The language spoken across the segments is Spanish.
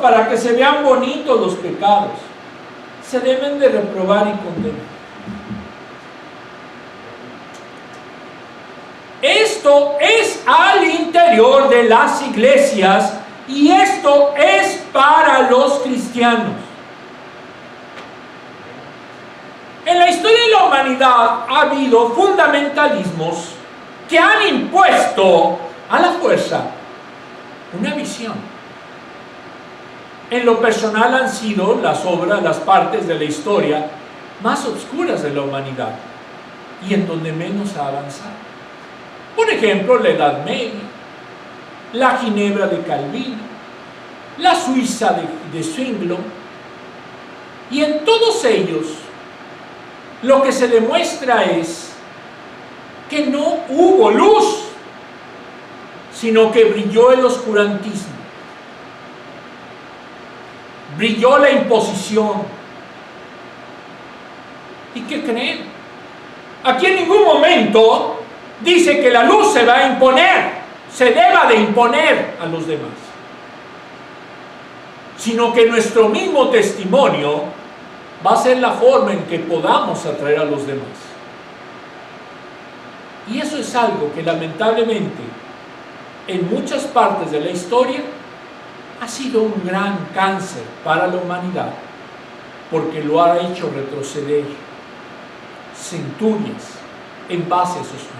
para que se vean bonitos los pecados, se deben de reprobar y condenar. Esto es al interior de las iglesias y esto es para los cristianos. En la historia de la humanidad ha habido fundamentalismos que han impuesto a la fuerza una visión. En lo personal han sido las obras, las partes de la historia más oscuras de la humanidad y en donde menos ha avanzado. Por ejemplo, la Edad Media, la Ginebra de Calvino, la Suiza de Zwinglio, y en todos ellos lo que se demuestra es que no hubo luz, sino que brilló el oscurantismo, brilló la imposición. ¿Y qué creen? Aquí en ningún momento dice que la luz se va a imponer, se deba de imponer a los demás, sino que nuestro mismo testimonio va a ser la forma en que podamos atraer a los demás. Y eso es algo que lamentablemente en muchas partes de la historia ha sido un gran cáncer para la humanidad, porque lo ha hecho retroceder centurias en base a esos fanatismos.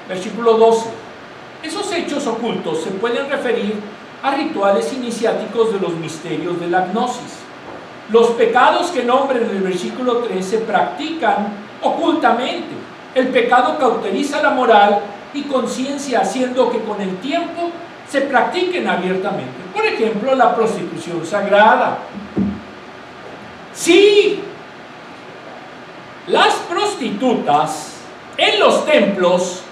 Versículo 12. Esos hechos ocultos se pueden referir a rituales iniciáticos de los misterios de la gnosis. Los pecados que nombra en el versículo 3 se practican ocultamente. El pecado cauteriza la moral y conciencia, haciendo que con el tiempo se practiquen abiertamente. Por ejemplo, la prostitución sagrada. Sí, las prostitutas en los templos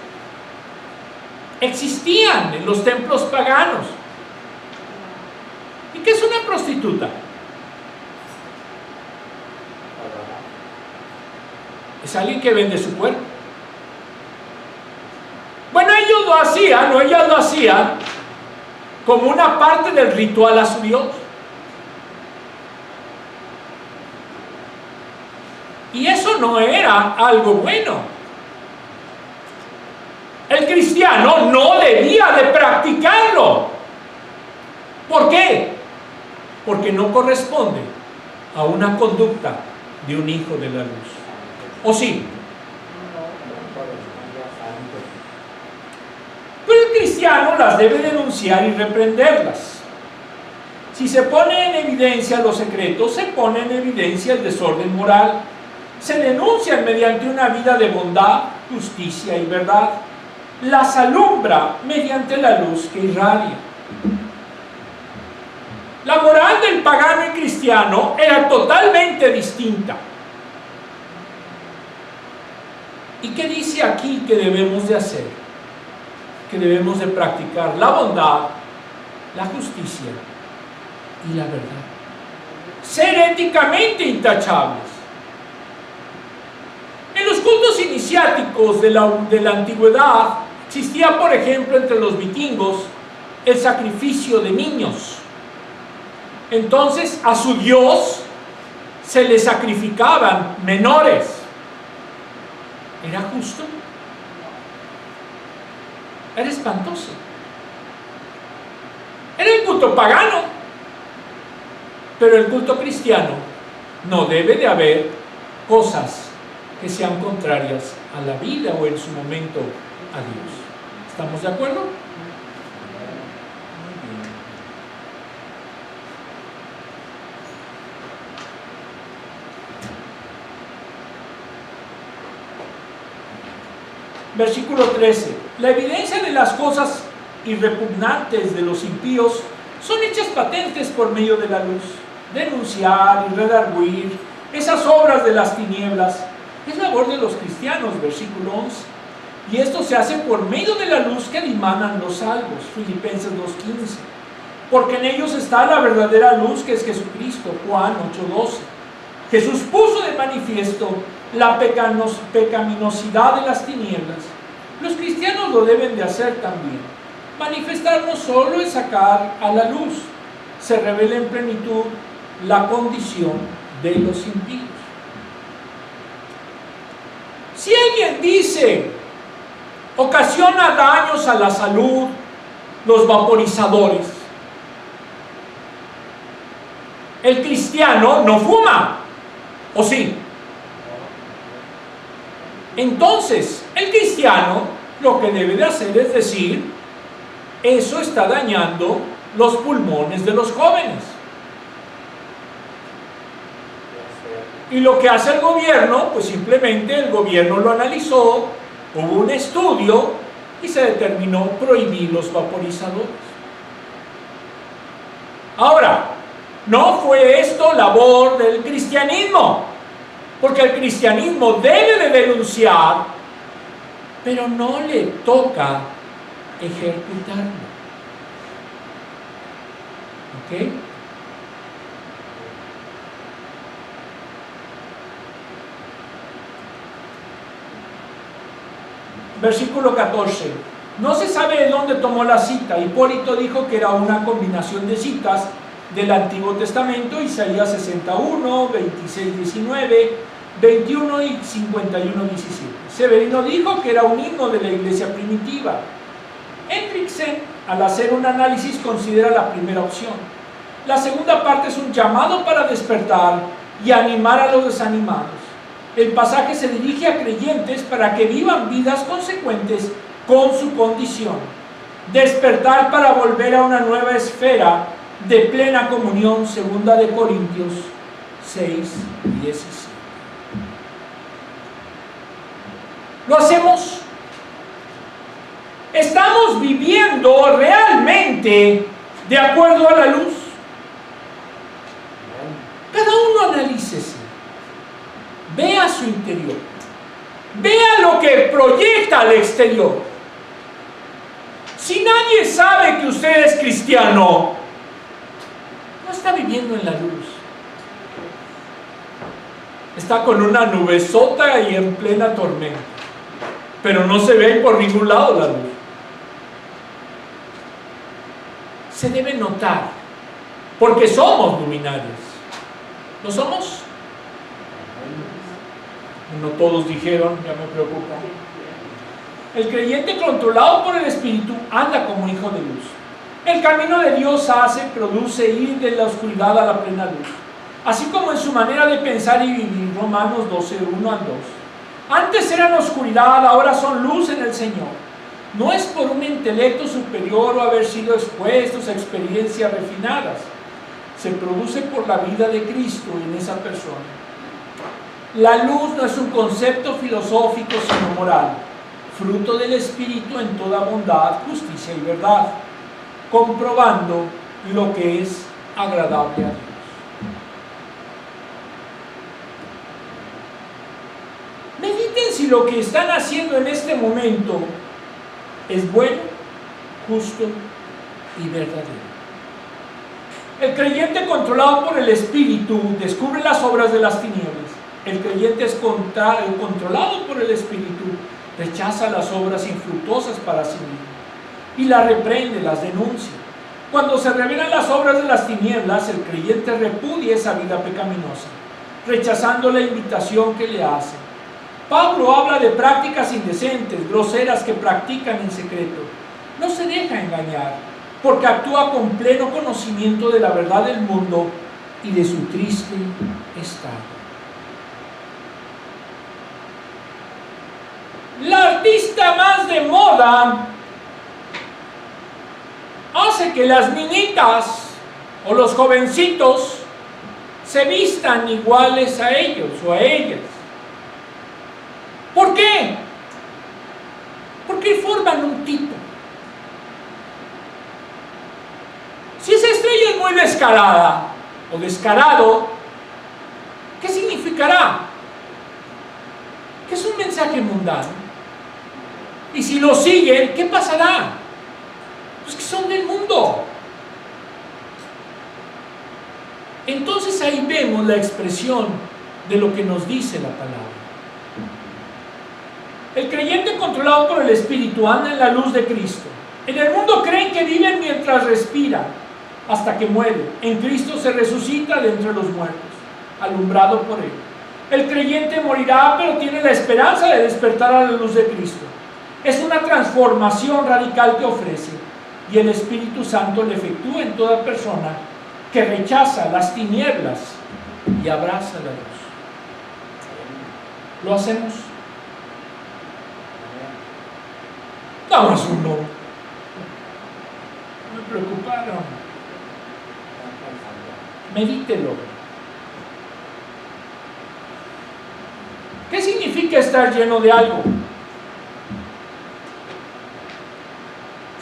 existían, en los templos paganos. ¿Y qué es una prostituta? Es alguien que vende su cuerpo. Bueno, ellos lo hacían, o ellas lo hacían, como una parte del ritual a su Dios. Y eso no era algo bueno. El cristiano no debía de practicarlo. ¿Por qué? Porque no corresponde a una conducta de un hijo de la luz. ¿O sí? Pero el cristiano las debe denunciar y reprenderlas. Si se pone en evidencia los secretos, se pone en evidencia el desorden moral. Se denuncian mediante una vida de bondad, justicia y verdad. Las alumbra mediante la luz que irradia. La moral del pagano y cristiano era totalmente distinta. ¿Y qué dice aquí que debemos de hacer? Que debemos de practicar la bondad, la justicia y la verdad. Ser éticamente intachables. En los cultos iniciáticos de la antigüedad existía, por ejemplo, entre los vikingos el sacrificio de niños. Entonces a su Dios se le sacrificaban menores. ¿Era justo? Era espantoso. Era el culto pagano. Pero el culto cristiano no debe de haber cosas que sean contrarias a la vida o en su momento a Dios. ¿Estamos de acuerdo? Versículo 13. La evidencia de las cosas irrepugnantes de los impíos son hechas patentes por medio de la luz. Denunciar y redarguir esas obras de las tinieblas es labor de los cristianos, versículo 11. Y esto se hace por medio de la luz que dimanan los salvos, Filipenses 2:15. Porque en ellos está la verdadera luz, que es Jesucristo, Juan 8:12. Jesús puso de manifiesto la pecaminosidad de las tinieblas, los cristianos lo deben de hacer también. Manifestar no solo es sacar a la luz, se revela en plenitud la condición de los impíos. Si alguien dice, ocasiona daños a la salud, los vaporizadores, el cristiano no fuma, ¿o sí? Entonces, el cristiano lo que debe de hacer es decir, eso está dañando los pulmones de los jóvenes. Y lo que hace el gobierno, pues simplemente el gobierno lo analizó, hubo un estudio y se determinó prohibir los vaporizadores. Ahora, no fue esto labor del cristianismo, porque el cristianismo debe de denunciar, pero no le toca ejecutarlo. ¿Ok? Versículo 14. No se sabe de dónde tomó la cita. Hipólito dijo que era una combinación de citas del Antiguo Testamento, Isaías 61, 26, 19, 21 y 51, 17. Severino dijo que era un himno de la iglesia primitiva. Hendrickson, al hacer un análisis, considera la primera opción. La segunda parte es un llamado para despertar y animar a los desanimados. El pasaje se dirige a creyentes para que vivan vidas consecuentes con su condición. Despertar para volver a una nueva esfera de plena comunión, 2 de Corintios 6, 17. ¿Lo hacemos? ¿Estamos viviendo realmente de acuerdo a la luz? Cada uno analícese. Vea su interior. Vea lo que proyecta al exterior. Si nadie sabe que usted es cristiano, no está viviendo en la luz. Está con una nubesota y en plena tormenta. Pero no se ve por ningún lado la luz. Se debe notar, porque somos luminarios. ¿Lo somos? No todos dijeron, ya me preocupa. El creyente controlado por el Espíritu anda como hijo de luz. El camino de Dios produce ir de la oscuridad a la plena luz, así como en su manera de pensar y vivir. Romanos 12, 1 al 2. Antes eran oscuridad, ahora son luz en el Señor. No es por un intelecto superior o haber sido expuestos a experiencias refinadas. Se produce por la vida de Cristo en esa persona. La luz no es un concepto filosófico, sino moral, fruto del Espíritu en toda bondad, justicia y verdad, comprobando lo que es agradable a Dios. Mediten si lo que están haciendo en este momento es bueno, justo y verdadero. El creyente controlado por el Espíritu descubre las obras de las tinieblas. El creyente es controlado por el Espíritu, rechaza las obras infructuosas para sí mismo y las reprende, las denuncia. Cuando se revelan las obras de las tinieblas, el creyente repudia esa vida pecaminosa, rechazando la invitación que le hace. Pablo habla de prácticas indecentes, groseras que practican en secreto. No se deja engañar, porque actúa con pleno conocimiento de la verdad del mundo y de su triste estado. La artista más de moda hace que las niñitas o los jovencitos se vistan iguales a ellos o a ellas. ¿Por qué? Porque forman un tipo. Si esa estrella es muy descarada o descarado, ¿qué significará? Que es un mensaje mundano. Y si lo siguen, ¿qué pasará? Pues que son del mundo. Entonces ahí vemos la expresión de lo que nos dice la palabra. El creyente controlado por el Espíritu anda en la luz de Cristo. En el mundo creen que viven mientras respiran, hasta que mueren. En Cristo se resucita de entre los muertos, alumbrado por Él. El creyente morirá, pero tiene la esperanza de despertar a la luz de Cristo. Es una transformación radical que ofrece, y el Espíritu Santo le efectúa en toda persona que rechaza las tinieblas y abraza la luz. ¿Lo hacemos? Damos un no. Me preocuparon. Medítelo. ¿Qué significa estar lleno de algo?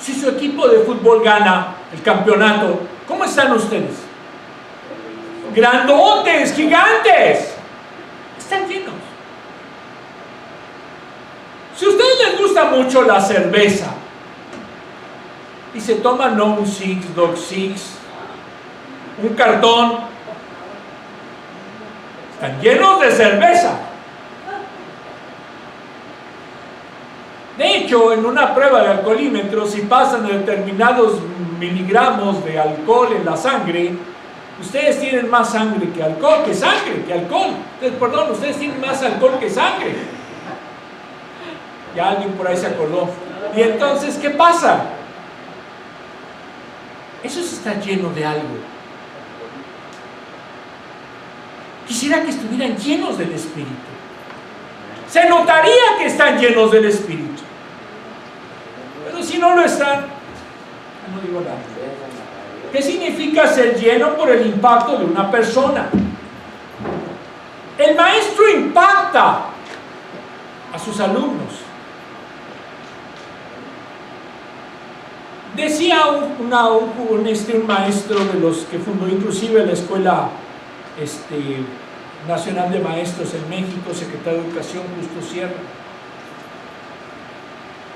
Si su equipo de fútbol gana el campeonato, ¿cómo están ustedes? Grandotes, gigantes. Están llenos. Si a ustedes les gusta mucho la cerveza y se toman no un Six, Dog Six, un cartón, están llenos de cerveza. De hecho, en una prueba de alcoholímetro, si pasan determinados miligramos de alcohol en la sangre, ustedes tienen más sangre que alcohol, que sangre, que alcohol. Perdón, ustedes tienen más alcohol que sangre. Ya alguien por ahí se acordó. Y entonces, ¿qué pasa? Eso es estar lleno de algo. Quisiera que estuvieran llenos del Espíritu. Se notaría que están llenos del Espíritu. Pero si no lo están, no digo nada. ¿Qué significa ser lleno por el impacto de una persona? El maestro impacta a sus alumnos. Decía un maestro de los que fundó inclusive la Escuela Nacional de Maestros en México, secretario de Educación, Justo Sierra.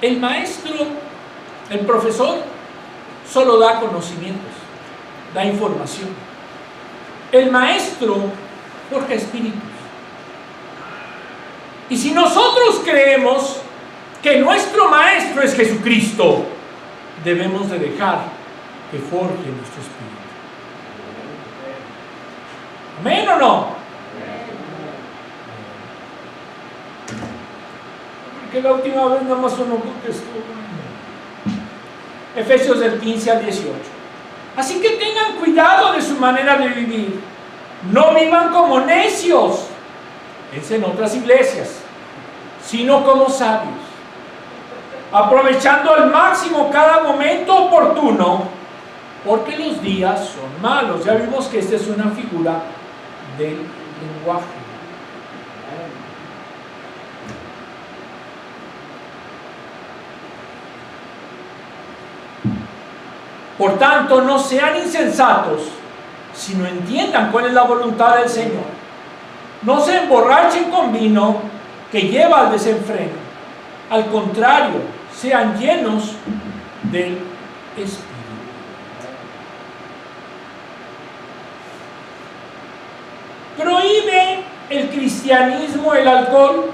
El maestro, el profesor, solo da conocimientos, da información. El maestro forja espíritus. Y si nosotros creemos que nuestro maestro es Jesucristo, debemos de dejar que forje nuestro espíritu. ¿Amén o no? Porque la última vez nada más uno contestó. Efesios del 15 al 18. Así que tengan cuidado de su manera de vivir. No vivan como necios, es en otras iglesias, sino como sabios, aprovechando al máximo cada momento oportuno, porque los días son malos. Ya vimos que esta es una figura del lenguaje. Por tanto, no sean insensatos, sino entiendan cuál es la voluntad del Señor. No se emborrachen con vino que lleva al desenfreno. Al contrario, sean llenos del Espíritu. ¿Prohíbe el cristianismo el alcohol?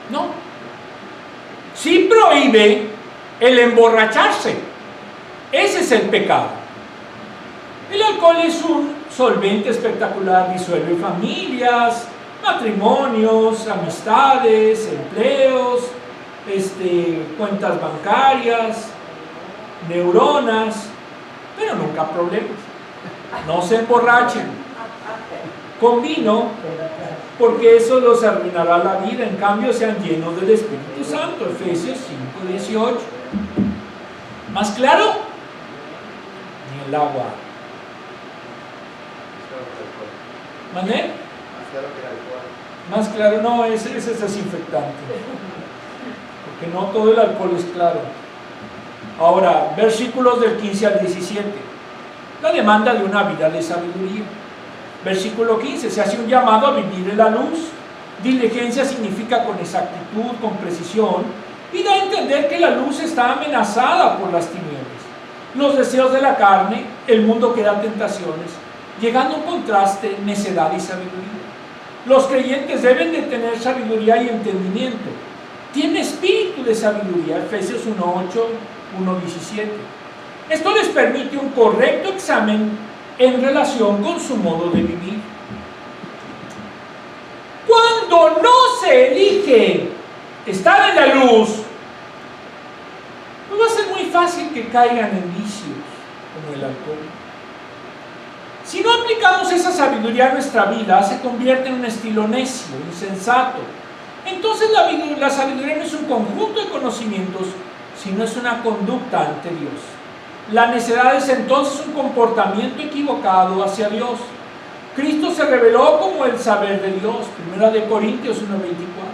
No. Sí prohíbe el emborracharse. Ese es el pecado. El alcohol es un solvente espectacular, disuelve familias, matrimonios, amistades, empleos, cuentas bancarias, neuronas, pero nunca problemas. No se emborrachen con vino, porque eso los arruinará la vida. En cambio, sean llenos del Espíritu Santo. Efesios 5:18. ¿Más claro? Ni el agua. ¿Mané? Más claro, no, ese es desinfectante. Porque no todo el alcohol es claro. Ahora, versículos del 15 al 17. La demanda de una vida de sabiduría. Versículo 15, se hace un llamado a vivir en la luz. Diligencia significa con exactitud, con precisión, y da a entender que la luz está amenazada por las tinieblas. Los deseos de la carne, el mundo que da tentaciones, llegando a un contraste, necedad y sabiduría. Los creyentes deben de tener sabiduría y entendimiento. Tiene espíritu de sabiduría, Efesios 1:8, 1:17. Esto les permite un correcto examen en relación con su modo de vivir. Cuando no se elige estar en la luz, pues va a ser muy fácil que caigan en vicios como el alcohol. Si no aplicamos esa sabiduría a nuestra vida, se convierte en un estilo necio, insensato. Entonces la sabiduría no es un conjunto de conocimientos, sino es una conducta ante Dios. La necedad es entonces un comportamiento equivocado hacia Dios. Cristo se reveló como el saber de Dios, 1 Corintios 1:24.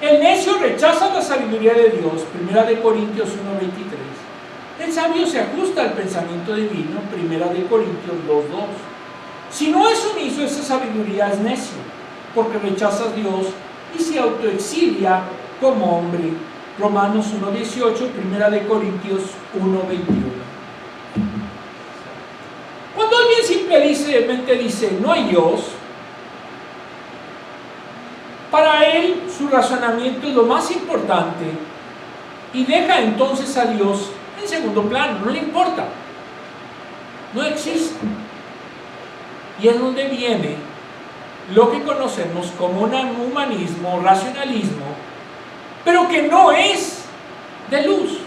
El necio rechaza la sabiduría de Dios, 1 Corintios 1:23. El sabio se ajusta al pensamiento divino, 1 Corintios 2:2. Si no es sumiso, esa sabiduría es necio, porque rechaza a Dios y se autoexilia como hombre. Romanos 1:18, 1 Corintios 1:21. Cuando alguien simplemente dice no hay Dios, para él su razonamiento es lo más importante y deja entonces a Dios en segundo plano, no le importa, no existe. Y es donde viene lo que conocemos como un humanismo, racionalismo, pero que no es de luz,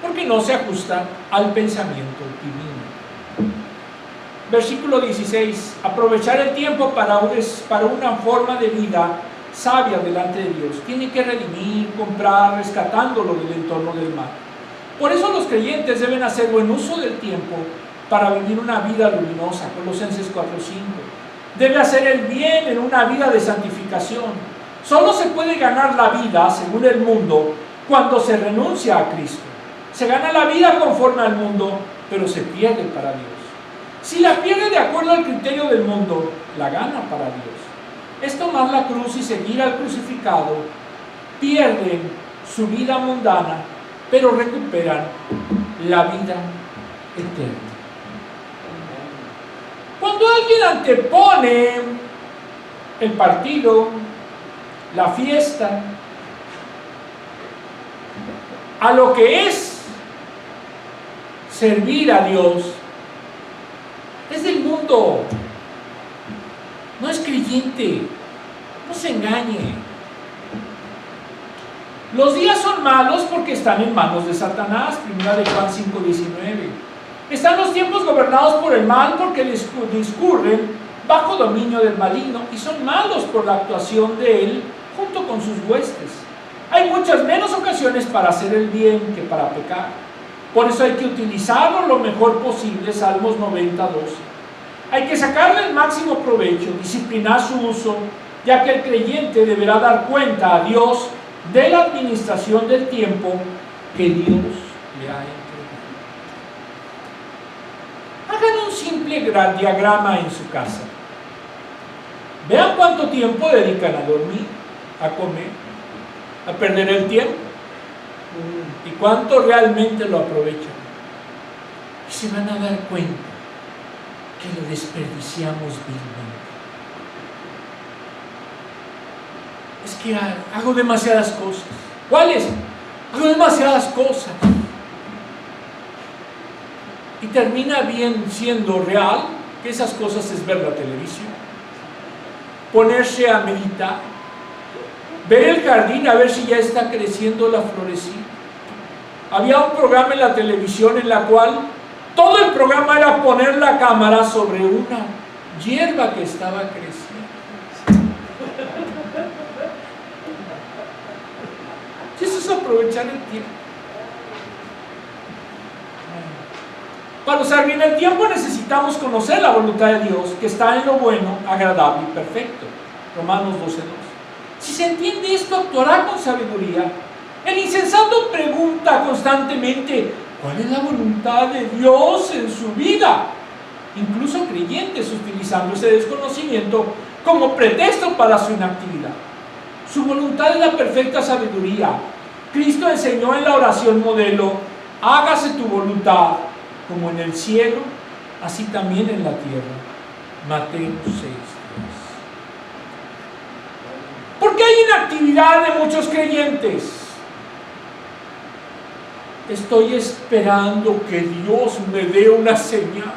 porque no se ajusta al pensamiento divino. Versículo 16, aprovechar el tiempo para una forma de vida sabia delante de Dios. Tiene que redimir, comprar, rescatándolo del entorno del mal. Por eso los creyentes deben hacer buen uso del tiempo para vivir una vida luminosa, Colosenses 4:5. Debe hacer el bien en una vida de santificación. Solo se puede ganar la vida, según el mundo, cuando se renuncia a Cristo. Se gana la vida conforme al mundo, pero se pierde para Dios. Si la pierde de acuerdo al criterio del mundo, la gana para Dios. Es tomar la cruz y seguir al crucificado. Pierden su vida mundana, pero recuperan la vida eterna. Cuando alguien antepone el partido, la fiesta, a lo que es servir a Dios, es del mundo, no es creyente, no se engañe. Los días son malos porque están en manos de Satanás, 1 Juan 5:19. Están los tiempos gobernados por el mal porque discurren bajo dominio del maligno y son malos por la actuación de él junto con sus huestes. Hay muchas menos ocasiones para hacer el bien que para pecar. Por eso hay que utilizarlo lo mejor posible, Salmos 90:12. Hay que sacarle el máximo provecho, disciplinar su uso, ya que el creyente deberá dar cuenta a Dios de la administración del tiempo que Dios le ha entregado. Hagan un simple diagrama en su casa. Vean cuánto tiempo dedican a dormir, a comer, a perder el tiempo y cuánto realmente lo aprovechan. Y se van a dar cuenta que lo desperdiciamos vilmente. Es que hago demasiadas cosas. ¿Cuáles? Hago demasiadas cosas. Y termina bien siendo real que esas cosas es ver la televisión, ponerse a meditar, ver el jardín a ver si ya está creciendo la florecita. Había un programa en la televisión en la cual todo el programa era poner la cámara sobre una hierba que estaba creciendo. Y eso es aprovechar el tiempo. Para usar bien el tiempo necesitamos conocer la voluntad de Dios, que está en lo bueno, agradable y perfecto. Romanos 12:2. Si se entiende esto, actuará con sabiduría. El insensato pregunta constantemente: ¿cuál es la voluntad de Dios en su vida? Incluso creyentes utilizando ese desconocimiento como pretexto para su inactividad. Su voluntad es la perfecta sabiduría. Cristo enseñó en la oración modelo: hágase tu voluntad, como en el cielo, así también en la tierra. Mateo 6:3. actividad de muchos creyentes. Estoy esperando que Dios me dé una señal.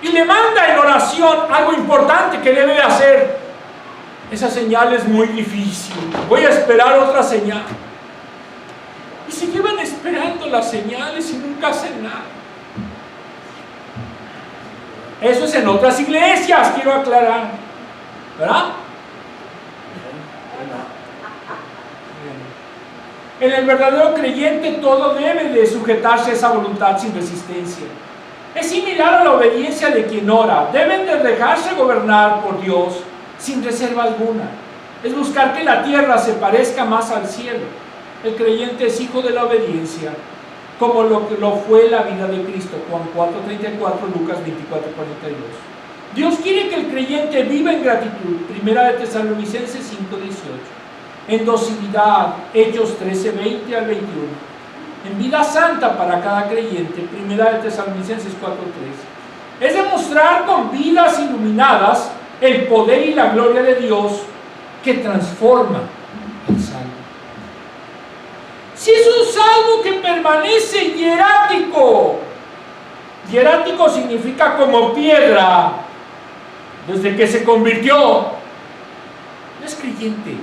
Y le manda en oración algo importante que debe de hacer. Esa señal es muy difícil. Voy a esperar otra señal. Y se llevan esperando las señales y nunca hacen nada. Eso es en otras iglesias, quiero aclarar. ¿Verdad? En el verdadero creyente todo debe de sujetarse a esa voluntad sin resistencia. Es similar a la obediencia de quien ora. Deben de dejarse gobernar por Dios sin reserva alguna. Es buscar que la tierra se parezca más al cielo. El creyente es hijo de la obediencia, como lo fue la vida de Cristo. Juan 4:34, Lucas 24:42. Dios quiere que el creyente viva en gratitud. Primera de Tesalonicenses 5:18. En docilidad, Hechos 13:20 al 21. En vida santa para cada creyente, Primera de Tesalonicenses 4:3. Es demostrar con vidas iluminadas el poder y la gloria de Dios que transforma al salvo. Si es un salvo que permanece hierático, hierático significa como piedra, desde que se convirtió, no es creyente.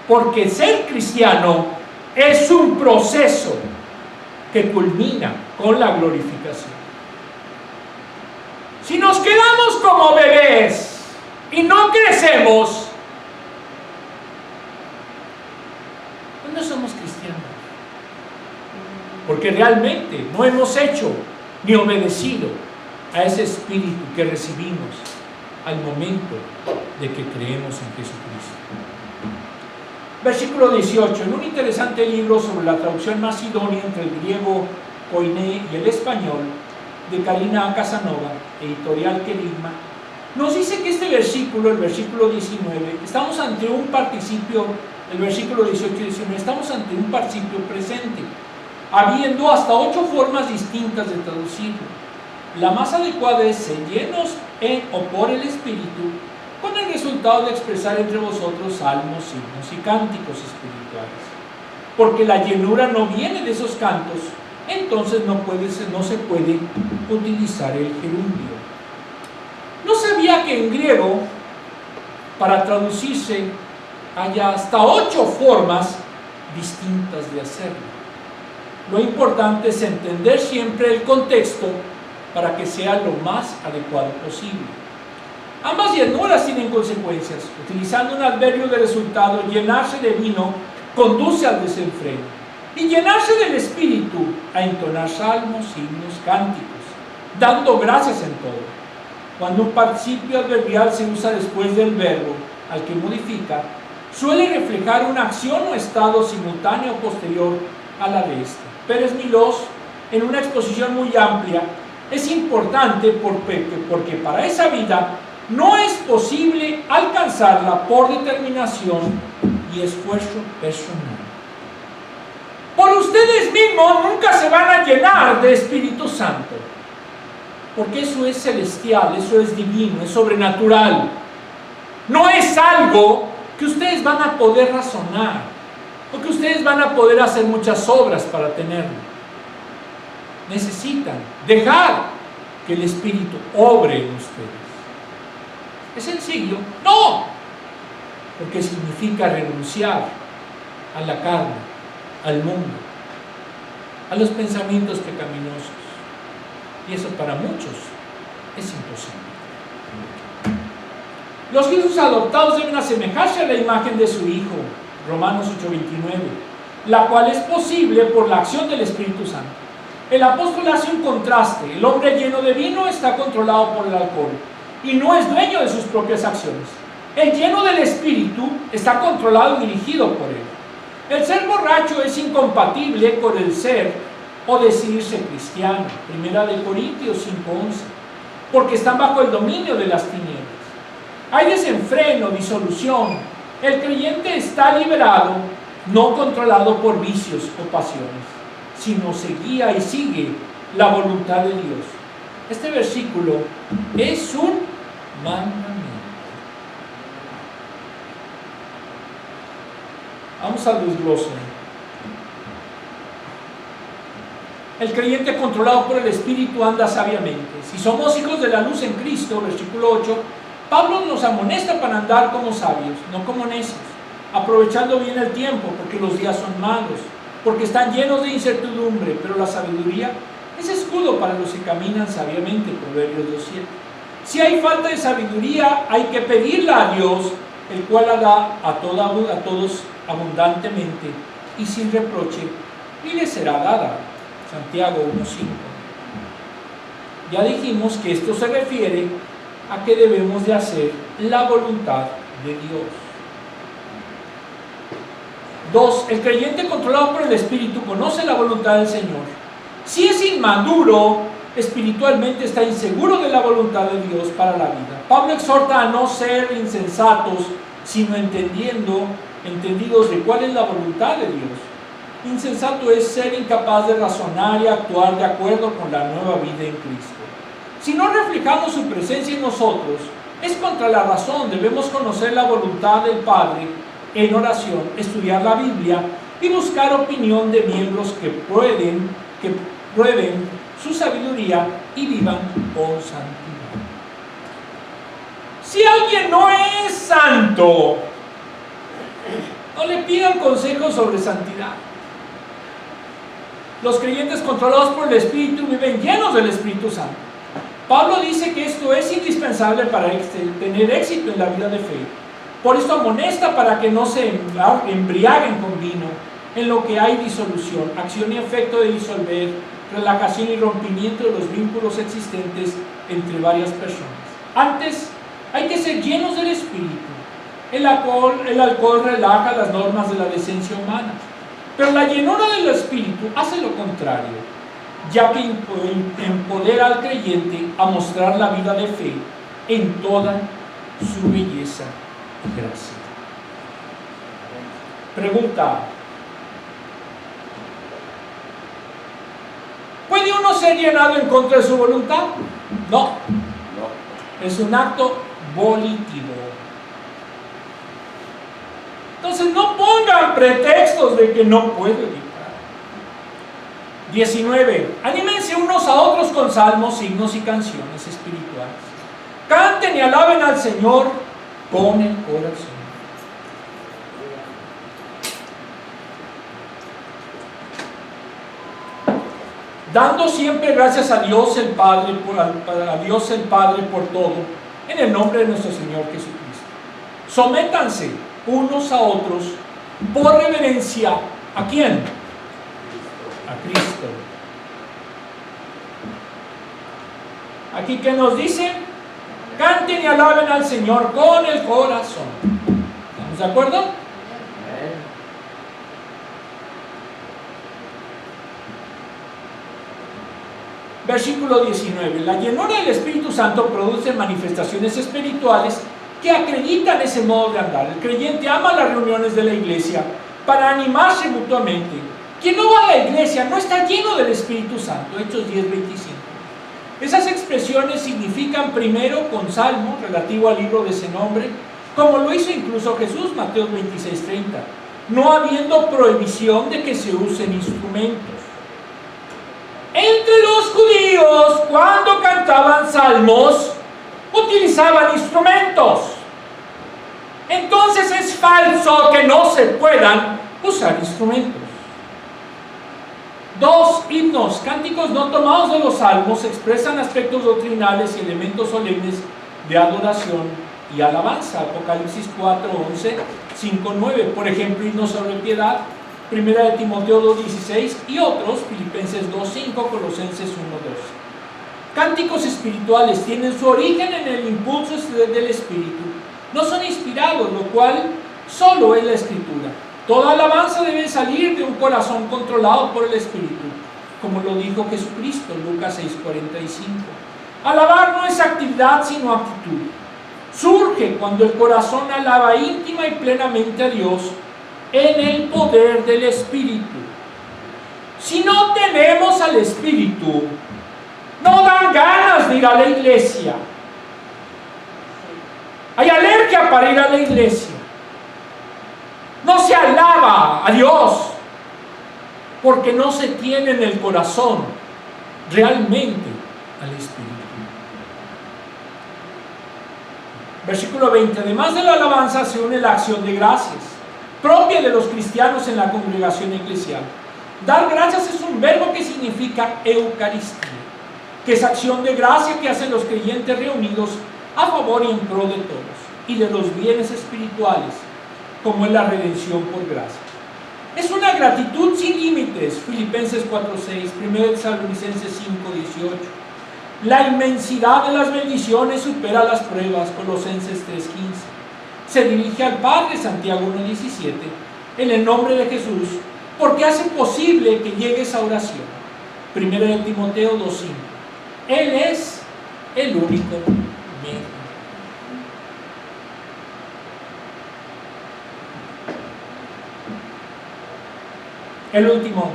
Porque ser cristiano es un proceso que culmina con la glorificación. Si nos quedamos como bebés y no crecemos, pues no somos cristianos. Porque realmente no hemos hecho ni obedecido a ese espíritu que recibimos al momento de que creemos en Jesucristo. Versículo 18, en un interesante libro sobre la traducción más idónea entre el griego koiné y el español, de Karina Casanova, editorial Querigma, nos dice que este versículo, el versículo 19, estamos ante un participio, el versículo 18 y 19, estamos ante un participio presente, habiendo hasta 8 formas distintas de traducirlo. La más adecuada es ser llenos en o por el Espíritu, con el resultado de expresar entre vosotros salmos, himnos y cánticos espirituales. Porque la llenura no viene de esos cantos, entonces no se puede utilizar el gerundio. No sabía que en griego, para traducirse, haya hasta 8 formas distintas de hacerlo. Lo importante es entender siempre el contexto para que sea lo más adecuado posible. Ambas llenuras tienen consecuencias. Utilizando un adverbio de resultado, llenarse de vino conduce al desenfreno. Y llenarse del Espíritu a entonar salmos, himnos, cánticos, dando gracias en todo. Cuando un participio adverbial se usa después del verbo al que modifica, suele reflejar una acción o estado simultáneo o posterior a la de este. Pérez Milós, en una exposición muy amplia, es importante porque para esa vida no es posible alcanzarla por determinación y esfuerzo personal. Por ustedes mismos nunca se van a llenar de Espíritu Santo, porque eso es celestial, eso es divino, es sobrenatural. No es algo que ustedes van a poder razonar, o que ustedes van a poder hacer muchas obras para tenerlo. Necesitan dejar que el Espíritu obre en ustedes. ¿Es sencillo? No, porque significa renunciar a la carne, al mundo, a los pensamientos pecaminosos, y eso para muchos es imposible. Los hijos adoptados deben asemejarse a la imagen de su Hijo, Romanos 8:29, la cual es posible por la acción del Espíritu Santo. El apóstol hace un contraste. El hombre lleno de vino está controlado por el alcohol y no es dueño de sus propias acciones. El lleno del Espíritu está controlado y dirigido por él. El ser borracho es incompatible con el ser o decirse cristiano. Primera de Corintios 5:11, porque están bajo el dominio de las tinieblas. Hay desenfreno, disolución. El creyente está liberado, no controlado por vicios o pasiones, sino se guía y sigue la voluntad de Dios. Este versículo es un mandamiento. Vamos al desglose. El creyente controlado por el Espíritu anda sabiamente. Si somos hijos de la luz en Cristo, versículo 8, Pablo nos amonesta para andar como sabios, no como necios, aprovechando bien el tiempo, porque los días son malos, porque están llenos de incertidumbre, pero la sabiduría es escudo para los que caminan sabiamente, Proverbios 2:7. Si hay falta de sabiduría, hay que pedirla a Dios, el cual la da a todos abundantemente y sin reproche, y le será dada. Santiago 1:5. Ya dijimos que esto se refiere a que debemos de hacer la voluntad de Dios. 2. El creyente controlado por el Espíritu conoce la voluntad del Señor. Si es inmaduro espiritualmente, está inseguro de la voluntad de Dios para la vida. Pablo exhorta a no ser insensatos, sino entendidos de cuál es la voluntad de Dios. Insensato es ser incapaz de razonar y actuar de acuerdo con la nueva vida en Cristo. Si no reflejamos su presencia en nosotros, es contra la razón. Debemos conocer la voluntad del Padre en oración, estudiar la Biblia y buscar opinión de miembros que prueben su sabiduría y vivan con santidad. Si alguien no es santo, no le pidan consejos sobre santidad. Los creyentes controlados por el Espíritu viven llenos del Espíritu Santo. Pablo dice que esto es indispensable para tener éxito en la vida de fe. Por esto amonesta para que no se embriaguen con vino, en lo que hay disolución, acción y efecto de disolver, relajación y rompimiento de los vínculos existentes entre varias personas. Antes, hay que ser llenos del Espíritu. El alcohol relaja las normas de la decencia humana, pero la llenura del Espíritu hace lo contrario, ya que empodera al creyente a mostrar la vida de fe en toda su belleza y gracia. Pregunta: ¿puede uno ser llenado en contra de su voluntad? No. Es un acto volitivo. Entonces no pongan pretextos de que no puedo evitar. 19. Anímense unos a otros con salmos, himnos y canciones espirituales. Canten y alaben al Señor con el corazón. Dando siempre gracias a Dios el Padre por todo, en el nombre de nuestro Señor Jesucristo. Sométanse unos a otros por reverencia. ¿A quién? A Cristo. Aquí que nos dice: canten y alaben al Señor con el corazón. ¿Estamos de acuerdo? Versículo 19. La llenura del Espíritu Santo produce manifestaciones espirituales que acreditan ese modo de andar. El creyente ama las reuniones de la iglesia para animarse mutuamente. Quien no va a la iglesia no está lleno del Espíritu Santo. Hechos 10:25. Esas expresiones significan primero con salmo relativo al libro de ese nombre, como lo hizo incluso Jesús, Mateo 26:30, no habiendo prohibición de que se usen instrumentos. Entre los judíos, cuando cantaban salmos, utilizaban instrumentos. Entonces es falso que no se puedan usar instrumentos. 2. Himnos, cánticos no tomados de los salmos, expresan aspectos doctrinales y elementos solemnes de adoración y alabanza. Apocalipsis 4:11, 5:9. Por ejemplo, himnos sobre piedad, 1 de Timoteo 2:16 y otros, Filipenses 2:5, Colosenses 1:12. Cánticos espirituales tienen su origen en el impulso del Espíritu. No son inspirados, lo cual solo es la Escritura. Toda alabanza debe salir de un corazón controlado por el Espíritu, como lo dijo Jesucristo, Lucas 6:45. Alabar no es actividad, sino actitud. Surge cuando el corazón alaba íntima y plenamente a Dios en el poder del Espíritu. Si no tenemos al Espíritu, no dan ganas ganas de ir a la iglesia. Hay alergia para ir a la iglesia. No se alaba a Dios porque no se tiene en el corazón realmente al Espíritu. Versículo 20. Además de la alabanza se une la acción de gracias, propia de los cristianos en la congregación eclesial. Dar gracias es un verbo que significa Eucaristía, que es acción de gracia que hacen los creyentes reunidos a favor y en pro de todos, y de los bienes espirituales, como es la redención por gracia. Es una gratitud sin límites, Filipenses 4:6, 1 Tesalonicenses 5:18. La inmensidad de las bendiciones supera las pruebas, Colosenses 3:15. Se dirige al Padre, Santiago 1:17, en el nombre de Jesús, porque hace posible que llegue esa oración, 1 Timoteo 2:5. Él es el único medio. El último.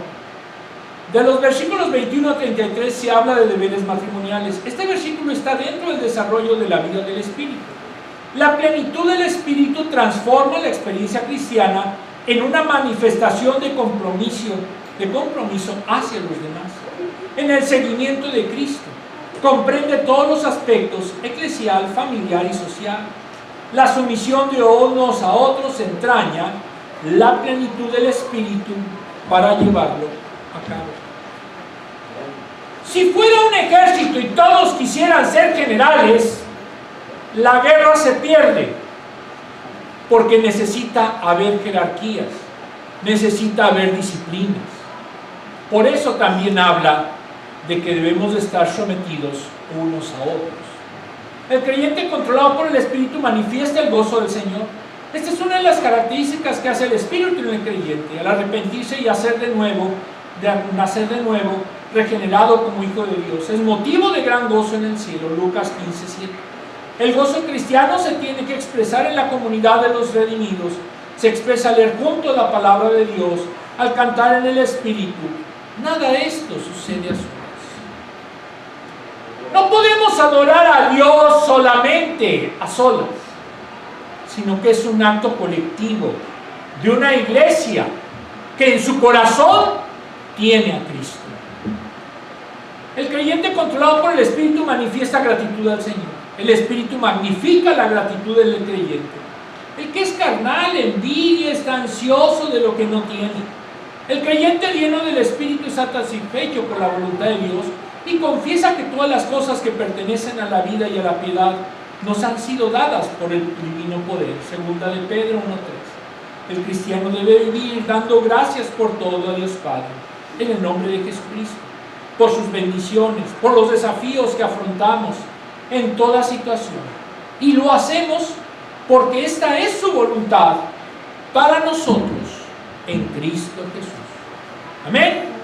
De los versículos 21 a 33 se habla de deberes matrimoniales. Este versículo está dentro del desarrollo de la vida del Espíritu. La plenitud del Espíritu transforma la experiencia cristiana en una manifestación de compromiso hacia los demás, en el seguimiento de Cristo. Comprende todos los aspectos eclesial, familiar y social. La sumisión de unos a otros entraña la plenitud del Espíritu para llevarlo a cabo. Si fuera un ejército y todos quisieran ser generales, la guerra se pierde, porque necesita haber jerarquías, necesita haber disciplinas. Por eso también habla de que debemos de estar sometidos unos a otros. El creyente controlado por el Espíritu manifiesta el gozo del Señor. Esta es una de las características que hace el Espíritu en el creyente, al arrepentirse y nacer de nuevo, regenerado como hijo de Dios. Es motivo de gran gozo en el cielo, Lucas 15:7. El gozo cristiano se tiene que expresar en la comunidad de los redimidos. Se expresa al leer junto a la palabra de Dios, al cantar en el Espíritu. Nada de esto sucede a solas. No podemos adorar a Dios solamente a solas, sino que es un acto colectivo de una iglesia que en su corazón tiene a Cristo. El creyente controlado por el Espíritu manifiesta gratitud al Señor. El Espíritu magnifica la gratitud del creyente. El que es carnal envidia, está ansioso de lo que no tiene. El creyente lleno del Espíritu está satisfecho por la voluntad de Dios y confiesa que todas las cosas que pertenecen a la vida y a la piedad nos han sido dadas por el divino poder. Segunda de Pedro 1:3. El cristiano debe vivir dando gracias por todo a Dios Padre, en el nombre de Jesucristo, por sus bendiciones, por los desafíos que afrontamos en toda situación. Y lo hacemos porque esta es su voluntad para nosotros en Cristo Jesús. Amén.